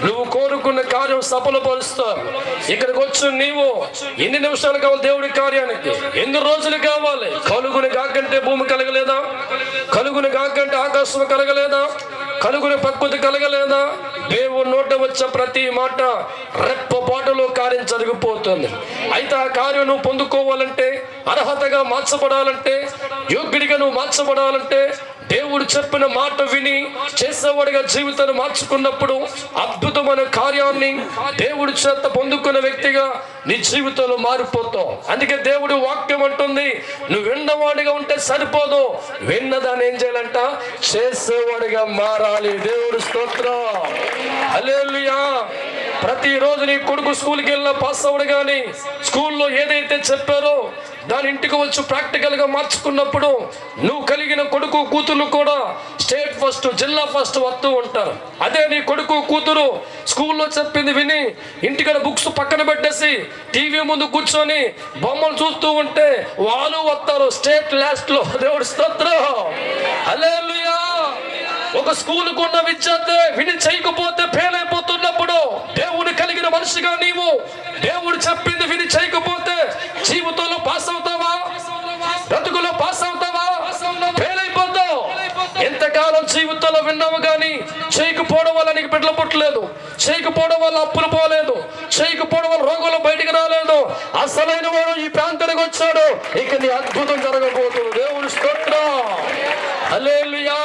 నువ్వు కోరుకున్న కార్యం సఫలపరుస్తావు. ఇక్కడికి వచ్చి నీవు ఎన్ని నిమిషాలు కావాలి దేవుడి కార్యానికి, ఎన్ని రోజులు కావాలి? కలుగుని కాకంటే భూమి కలగలేదా? కలుగుని కాకంటే ఆకాశం కలగలేదా? కలుగుని ప్రకృతి కలగలేదా? దేవుడు నోట వచ్చే ప్రతి మాట రెప్పపాటులో కార్యం జరిగిపోతుంది. అయితే ఆ కార్యం నువ్వు పొందుకోవాలంటే, అర్హతగా మార్చబడాలంటే, యోగ్యుడిగా నువ్వు మార్చబడాలంటే, దేవుడు చెప్పిన మాట విని చేసేవాడిగా జీవితాన్ని మార్చుకున్నప్పుడు అద్భుతమైన కార్యాన్ని దేవుడి చేత పొందుకున్న వ్యక్తిగా నీ జీవితంలో మారిపోతావు. అందుకే దేవుడు వాక్యం అంటుంది, నువ్వు విన్నవాడిగా ఉంటే సరిపోదు, విన్నదాన్ని ఏం చేయాలంట? చేసేవాడిగా మారాలి. దేవుడు స్తోత్రం. హల్లెలూయా. ప్రతిరోజు నీ కొడుకు స్కూల్కి వెళ్ళిన పాస్ అవ్వడు, కానీ స్కూల్లో ఏదైతే చెప్పారో దాని ఇంటికి వచ్చి ప్రాక్టికల్ గా మార్చుకున్నప్పుడు నువ్వు కలిగిన కొడుకు కూతురు కూడా స్టేట్ ఫస్ట్, జిల్లా ఫస్ట్ వస్తూ ఉంటారు. అదే నీ కొడుకు కూతురు స్కూల్లో చెప్పింది విని ఇంటికడ బుక్స్ పక్కన పెట్టేసి టీవీ ముందు కూర్చొని బొమ్మలు చూస్తూ ఉంటే వాళ్ళు వస్తారు స్టేట్ లాస్ట్ లో. దేవుడి స్తోత్రం. హల్లెలూయా. ఒక స్కూలుకు ఉన్న విద్యార్థి విని చేయకపోతే ఫెయిల్ అయిపోతున్నప్పుడు, దేవుడు కలిగిన మనిషిగా నీవు దేవుడు చెప్పింది విని చేయకపోతే జీవితంలో పాస్ అవుతావా? బ్రతుకులో పాస్ అవుతావా? ఫెయిల్ అయిపోతావు. ఎంతకాలం జీవితంలో విన్నావు కానీ చేయకపోవడం వల్ల నీకు బిడ్డలు పుట్టలేదు, చేయకపోవడం వల్ల అప్పులు పోలేదు, చేయకపోవడం వల్ల రోగులు బయటికి రాలేదు. అసలైన వాడు ఈ ప్రాంతానికి వచ్చాడు, ఇక నీ అద్భుతం జరగబోతుంది. దేవుడి స్తోత్రం. హల్లెలూయా.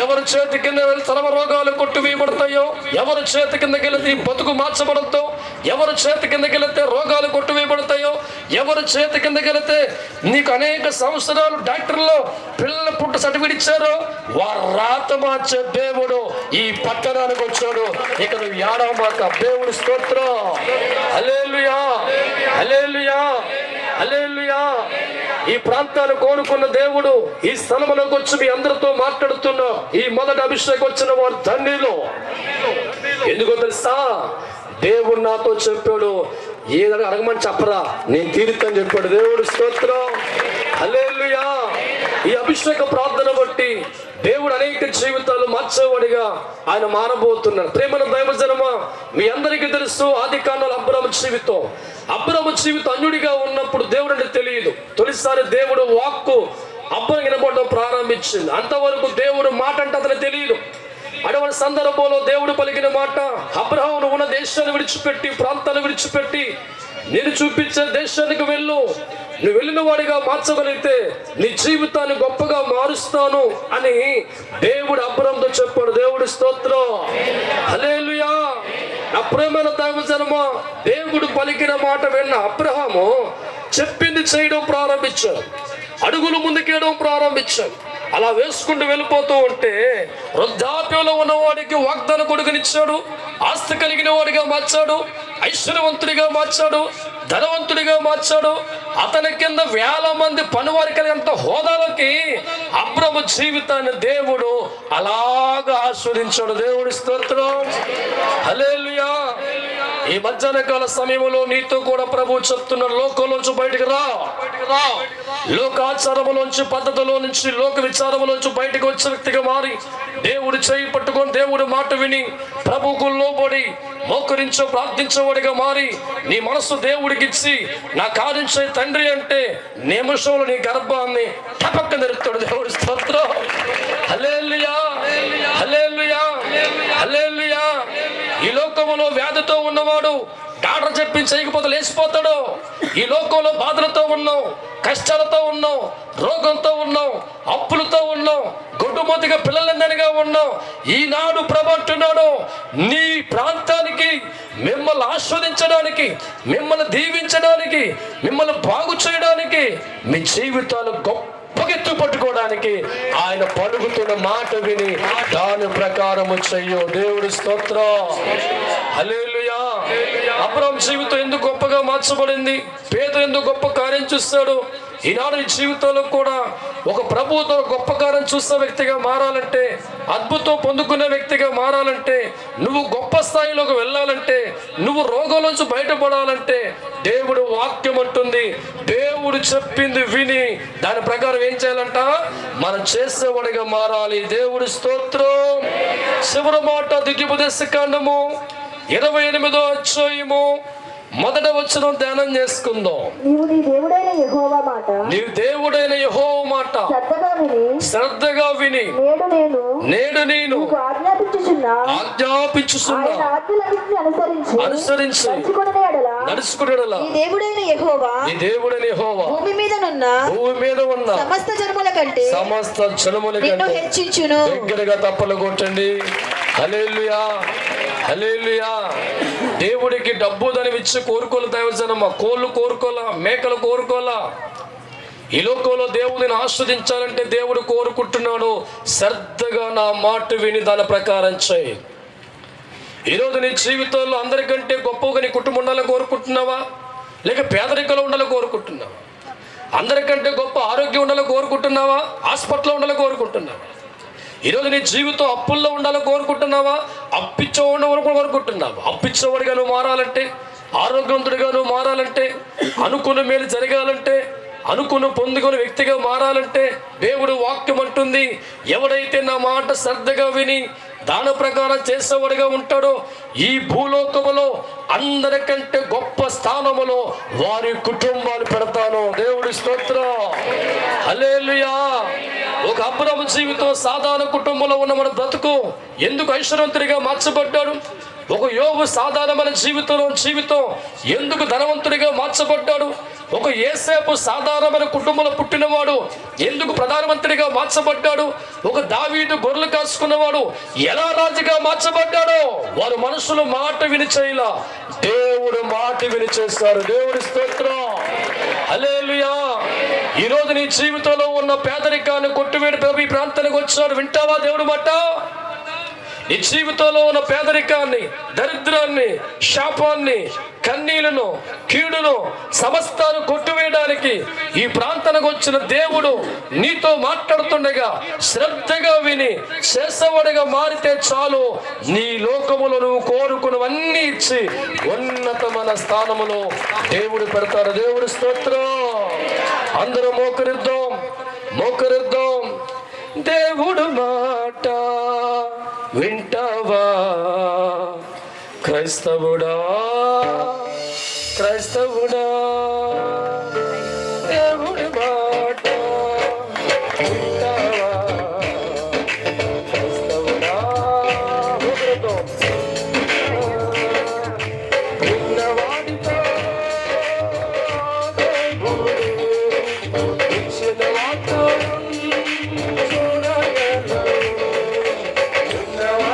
ఎవరి చేతి కింద సర్వ రోగాలు కొట్టువేయబడతాయో, ఎవరి చేతి కిందకి వెళితే బతుకు మార్చబడతావు, ఎవరి చేతి కిందకి వెళితే రోగాలు కొట్టువేయబడతాయో, ఎవరి చేతి కిందకి వెళితే నీకు అనేక సంవత్సరాలు డాక్టర్లు పిల్లల పుట్ట సర్టిఫికేట్ ఇచ్చారో వారు రాత మార్చే దేవుడు ఈ పట్టణానికి వచ్చాడు. ఇక నువ్వు ఏడవమాక. దేవుడి స్తోత్రం. హల్లెలూయా. హల్లెలూయా. హల్లెలూయా. ఈ ప్రాంతాన్ని కోరుకున్న దేవుడు ఈ స్థలంలోకి వచ్చి మీ అందరితో మాట్లాడుతున్నా. ఈ మొదటి అభిషేకం వచ్చిన వారు ధన్యులు. ఎందుకో తెలుసా? దేవుడు నాతో చెప్పాడు, ఏదైనా అడగమని చెప్పరా, నేను తీరుతాను చెప్పాడు. దేవుడు స్తోత్రం. హల్లెలూయా. ఈ అభిషేక ప్రార్థన బట్టి దేవుడు అనేక జీవితాలు మార్చేవాడిగా ఆయన మారబోతున్నాడు. ప్రేమను దైవజనమా, మీ అందరికీ తెలుసు ఆది కాండంలో అబ్రాము జీవితం. అబ్రాము జీవితం అన్యుడిగా ఉన్నప్పుడు దేవుడు అంటే తెలియదు. తొలిసారి దేవుడు వాక్కు అబ్రాము వినపడడం ప్రారంభించింది. అంతవరకు దేవుడు మాట అంటే అతను తెలియదు. అటువంటి సందర్భంలో దేవుడు పలికిన మాట, అబ్రాహాము ఉన్న దేశాన్ని విడిచిపెట్టి, ప్రాంతాన్ని విడిచిపెట్టి నేను చూపించే దేశానికి వెళ్ళు, నువ్వు వెళ్ళిన వాడిగా మార్చగలిగితే నీ జీవితాన్ని గొప్పగా మారుస్తాను అని దేవుడు అబ్రాహాముతో చెప్పాడు. దేవుడి స్తోత్రం. హల్లెలూయా. నా ప్రేమైన దైవజనమా, దేవుడు పలికిన మాట విన్న అబ్రాహాము చెప్పింది చేయడం ప్రారంభించాడు, అడుగులు ముందుకేయడం ప్రారంభించాడు. అలా వేసుకుంటూ వెళ్ళిపోతూ ఉంటే వృద్ధాప్యంలో ఉన్నవాడికి వాగ్దాన కొడుకునిచ్చాడు, ఆస్తి కలిగిన వాడిగా మార్చాడు, ఐశ్వర్యవంతుడిగా మార్చాడు, ధనవంతుడిగా మార్చాడు. అతని కింద వేల మంది పనివారి కలిగినంత హోదాలకి అబ్రాము జీవితాన్ని దేవుడు అలాగా ఆస్వాదించాడు. దేవుడి స్తోత్రం. హల్లెలూయా. ఈ మధ్యాహ్న కాల సమయంలో నీతో కూడా ప్రభువు చెప్తున్నాడు, లోకంలోంచి బయటకు రా. లోకాచారములోంచి, పద్ధతిలో నుంచి, లోక విచారములోంచి బయటకు వచ్చే వ్యక్తిగా మారి దేవుడు చేయి పట్టుకొని దేవుడి మాట విని ప్రభువుకు లోబడి మోకరించో ప్రార్థించేవాడిగా మారి నీ మనస్సు దేవుడికి ఇచ్చి నా కార్యం చేయి తండ్రి అంటే నిమిషంలో నీ గర్భాన్ని టపక్క తెరుస్తాడు. దేవుడి స్తోత్రం. హల్లెలూయా. హల్లెలూయా. హల్లెలూయా. ఈ లోకములో వ్యాధితో ఉన్నవాడు డాక్టర్ చెప్పి చేయకపోతే లేచిపోతాడు. ఈ లోకంలో బాధలతో ఉన్నావు, కష్టాలతో ఉన్నావు, రోగంతో ఉన్నావు, అప్పులతో ఉన్నావు, గొడ్డుమోతిగా పిల్లలందరిగా ఉన్నావు. ఈనాడు ప్రభంటున్నాడు, నీ ప్రాంతానికి మిమ్మల్ని ఆస్వాదించడానికి, మిమ్మల్ని దీవించడానికి, మిమ్మల్ని బాగు చేయడానికి, మీ జీవితాలు గొప్పగెత్తు పట్టుకోవడానికి ఆయన పలుకుతున్న మాట విని దాని ప్రకారము చెయ్యు. దేవుడి స్తోత్రం. హల్లెలూయా. అబ్రాహాము జీవితం ఎందుకు గొప్పగా మార్చబడింది? పేతురు ఎందుకు గొప్ప కార్యం చూస్తాడు? ఈనాడు నీ జీవితంలో కూడా ఒక ప్రభువుతో గొప్ప కార్యం చూసిన వ్యక్తిగా మారాలంటే, అద్భుతం పొందుకునే వ్యక్తిగా మారాలంటే, నువ్వు గొప్ప స్థాయిలోకి వెళ్ళాలంటే, నువ్వు రోగంలోంచి బయటపడాలంటే దేవుడు వాక్యం అంటుంది, దేవుడు చెప్పింది విని దాని ప్రకారం ఏం చేయాలంట? మనం చేసేవాడిగా మారాలి. దేవుడి స్తోత్రం. చివరి మాట ద్వితీయోపదేశ కాండము 28వ అధ్యాయము మొదట వచనం ధ్యానం చేసుకుందాం. నీవు నీ దేవుడైన యెహోవా మాట నీవు దేవుడైన యెహోవా మాట శ్రద్ధగా విని నేడు నేను ఆజ్ఞాపించుచున్నా అనుసరించి నడుచుకునేలా నీ దేవుడైన యెహోవా భూమి మీద ఉన్న సమస్త జనముల కంటే నిన్ను హెచ్చించును. దగ్గరగా తప్పలు కొట్టండి. హల్లెలూయా, హల్లెలూయా. దేవుడికి డబ్బు దానివిచ్చి కోరుకోలు దైవజనమ్మ. కోళ్ళు కోరుకోలా, మేకలు కోరుకోలా. ఈ లోకంలో దేవుడిని ఆస్వాదించాలంటే దేవుడు కోరుకుంటున్నాడు, శ్రద్ధగా నా మాట విని దాని ప్రకారం చేయి. ఈరోజు నీ జీవితంలో అందరికంటే గొప్పగా నీ కుటుంబం ఉండాలని కోరుకుంటున్నావా, లేక పేదరికంలో ఉండాలని కోరుకుంటున్నావా? అందరికంటే గొప్ప ఆరోగ్యం ఉండాలని కోరుకుంటున్నావా, హాస్పిటల్లో ఉండాలని కోరుకుంటున్నావా? ఈరోజు నీ జీవితం అప్పుల్లో ఉండాలని కోరుకుంటున్నావా, అప్పిచ్చేవాడు కోరుకుంటున్నావా? అప్పిచ్చేవాడిగా నువ్వు మారాలంటే, ఆరోగ్యవంతుడిగా నువ్వు మారాలంటే, అనుకున్న మేలు జరగాలంటే, అనుకున్న పొందుకునే వ్యక్తిగా మారాలంటే దేవుడు వాక్యం అంటుంది, ఎవడైతే నా మాట శ్రద్ధగా విని దాని ప్రకారం చేసేవాడిగా ఉంటాడో ఈ భూలోకములో అందరికంటే గొప్ప స్థానములో వారి కుటుంబాలు పెడతాను. దేవుడి స్తోత్రం. హల్లెలూయా. ఒక అబ్రహాము జీవితం సాధారణ కుటుంబంలో ఉన్న మన బ్రతుకు ఎందుకు ఐశ్వర్యవంతుడిగా మార్చబడ్డాడు? ఒక యోబు సాధారణమైన జీవితం ఎందుకు ధనవంతుడిగా మార్చబడ్డాడు? ఒక యేసేపు సాధారణమైన కుటుంబంలో పుట్టినవాడు ఎందుకు ప్రధానమంత్రిగా మార్చబడ్డాడు? ఒక దావీదు గొర్రెలు కాసుకున్నవాడు ఎలా రాజుగా మార్చబడ్డాడో? వారు మనుషులు మాట విని చేయలా, దేవుడు మాట విని చేస్తారు. దేవుడి స్తోత్రం. హల్లెలూయా. ఈరోజు నీ జీవితంలో ఉన్న పేదరికాన్ని కొట్టువేడి ప్రభు ఈ ప్రాంతానికి వచ్చాడు. వింటావా దేవుడు మాట? నీ జీవితంలో ఉన్న పేదరికాన్ని, దరిద్రాన్ని, శాపాన్ని, కన్నీళ్లను, కీడును సమస్తాన్ని కొట్టువేయడానికి ఈ ప్రాంతానికి వచ్చిన దేవుడు నీతో మాట్లాడుతుండగా శ్రద్ధగా విని చేసేవాడిగా మారితే చాలు, నీ లోకములో నువ్వు కోరుకున్నవన్నీ ఇచ్చి ఉన్నతమైన స్థానములో దేవుడు పెడతాడు. దేవుడి స్తోత్రం. అందరూ మోకరిద్దాం. దేవుడు మాట వింటావా క్రైస్తవుడా? దేవుడి మాట వింటావా క్రైస్తవుడా? విన్నవాడితో ఇచ్చిన వాగ్దానం దేవుడు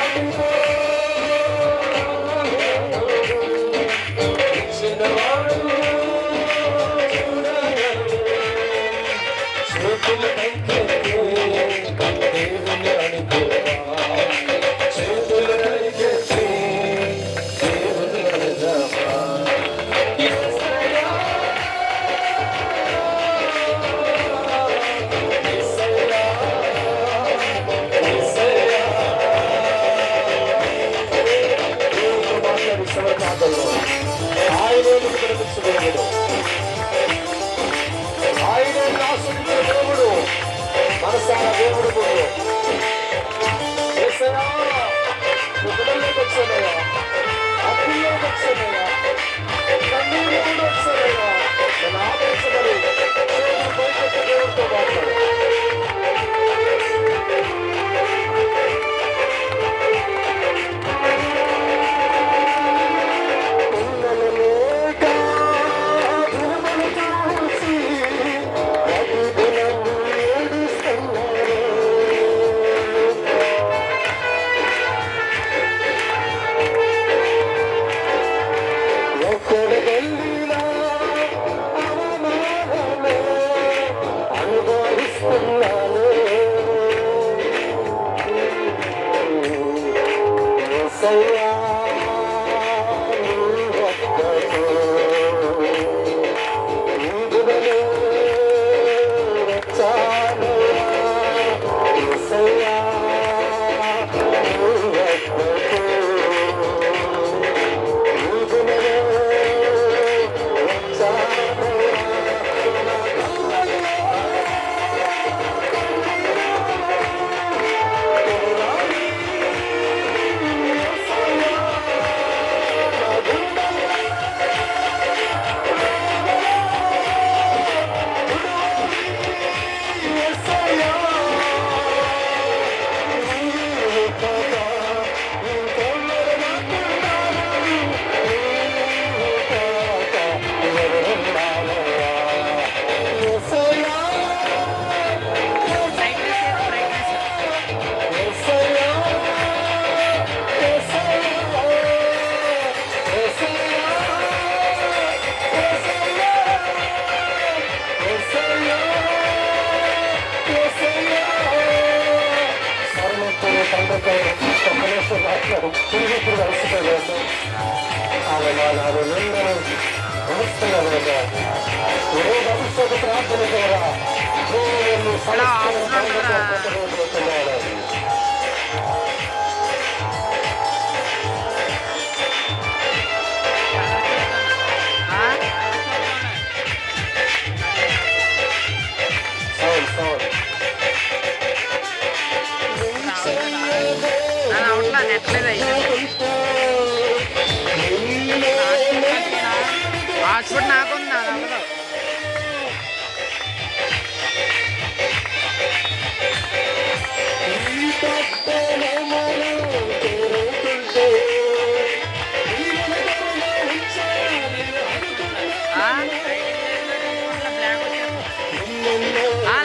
హాస్పిటల్ నాకుందా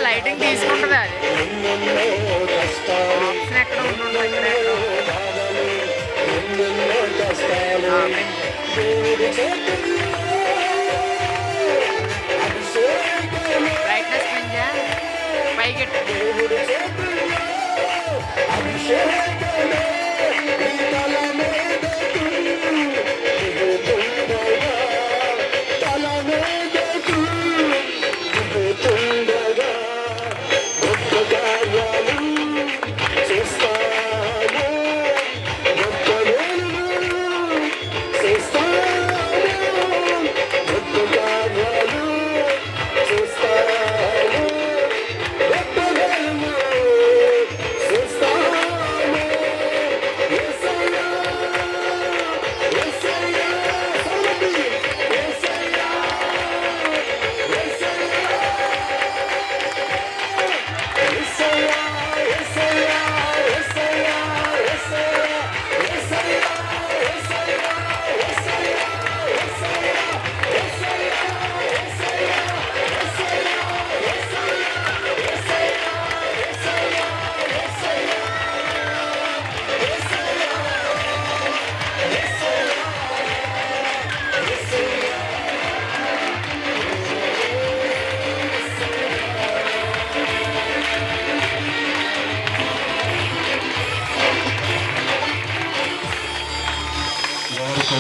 లైటింగ్ తీసుకుంటుంది అది ఆప్షన్ ఎక్కడ ఉంటుంది బ్రైట్నెస్ పెంచా పైకి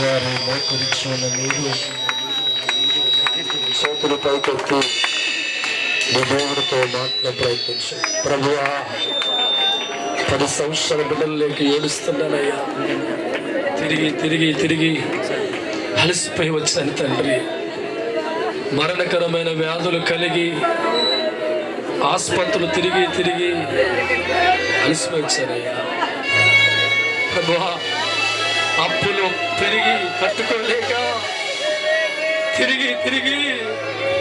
వారు మోకరించిన మీరు చేతులు పైకెత్తి మీ దేవుడితో మాట్లాడ ప్రయత్నించు. ప్రభువా, 10 సంవత్సరాల బిడ్డల్లోకి ఏడుస్తున్నానయ్యా. తిరిగి తిరిగి తిరిగి అలసిపోయి వచ్చాను తండ్రి. మరణకరమైన వ్యాధులు కలిగి ఆసుపత్రులు తిరిగి తిరిగి అలసిపోయి వచ్చానయ్యా. ప్రభువా, అప్పులు పెరిగి కట్టుకోలేక తిరిగి తిరిగి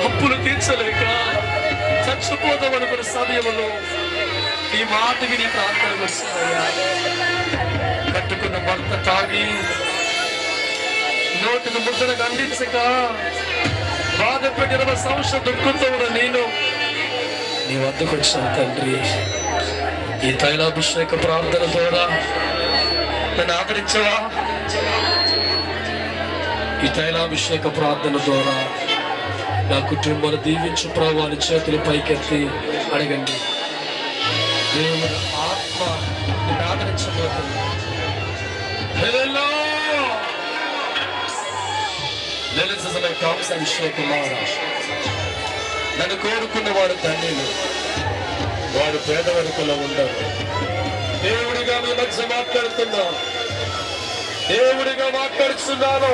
అప్పులు తీర్చలేక చచ్చిపోతామనుకున్న సమయంలో ఈ మాట విని ప్రార్థనకు వస్తాయా. కట్టుకున్న భర్త తాగి నోటికి ముద్దలకు అందించక బాధపడి 20 సంవత్సరం దుఃఖంతో ఉన్న నేను నీ వద్దకు వచ్చాను తండ్రి. ఈ తైలాభిషేక ప్రార్థన ద్వారా నన్ను ఆదరించవా? ఈ తైలాభిషేక ప్రార్థన ద్వారా నా కుటుంబాన్ని దీవించు ప్రభు అని చేతులు పైకెత్తి అడగండి. దేవుని ఆత్మ నిన్ను ఆదరించబోతుంది. నన్ను కోరుకున్న వాడు ధన్యులు, వాడు పేదవర్గంలో ఉండరు. దేవుడిగా మీ మధ్య మాట్లాడుతున్నా, దేవుడిగా మాట్లాడుతున్నాను.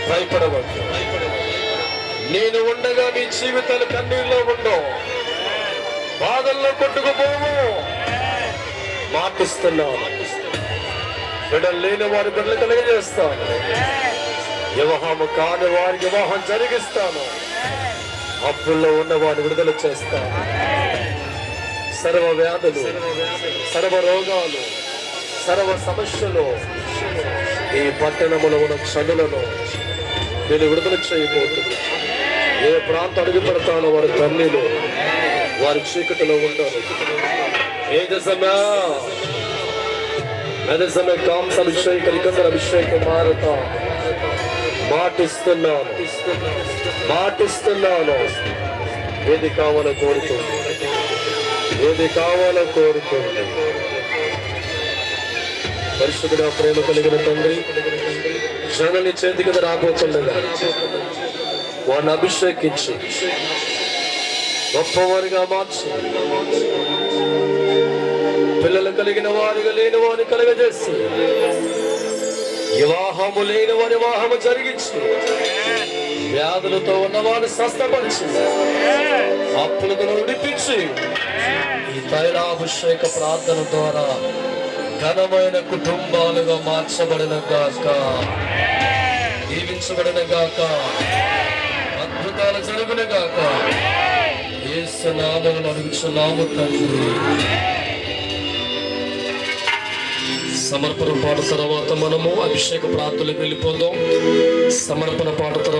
భయపడవద్దు. నేను ఉండగా మీ జీవితాలు కన్నీళ్ళలో ఉండవు, బాధల్లో కొట్టుకుపోవు. మాటిస్తున్నాను. బిడ్డలు లేని వారి బిడ్డలు కలిగజేస్తాను. వివాహము కాని వారికి వివాహం జరిగిస్తాను. అప్పుల్లో ఉన్న వారిని విడుదల చేస్తాను. సర్వ వ్యాధులు, సర్వ రోగాలు, సర్వ సమస్యలు ఈ పట్టణములో ఉన్న క్షణులను నేను విడుదల చేయబోతుంది. ఏ ప్రాంతం అడుగు పెడతానో వారి తల్లిలు వారి చీకటిలో ఉంటారు. ఏది समय काम से अभिषेक निकंदर अभिषेक मारता మాటిస్తున్నాను. ఏది కావాలో కోరుతుంది, ఏది కావాలో కోరుతుంది. పరిశుద్ధుడా ప్రేమ కలిగిన తండ్రి, జనని చేతి కింద రాబోతుండగా వాడిని అభిషేకించి గొప్పవారిగా మార్చి, పిల్లలు కలిగిన వారిగా లేని వారిని కలుగజేసి, వివాహము లేని వారి వివాహము జరిగించి, వ్యాధులతో ఉన్నవారిని స్వస్థపరిచి, అప్పులకు విడిపించి, ఈ తైలాభిషేక ప్రార్థన ద్వారా ఘనమైన కుటుంబాలుగా మార్చబడిన గాక, దీవించబడిన గాక, అద్భుతాలు జరుగున గాక. యేసు నామములో అడుగుచున్నాము తండ్రి. సమర్పణ పాట తర్వాత మనము అభిషేక ప్రార్థనలకు వెళ్ళిపోదాం. సమర్పణ పాట తర్వాత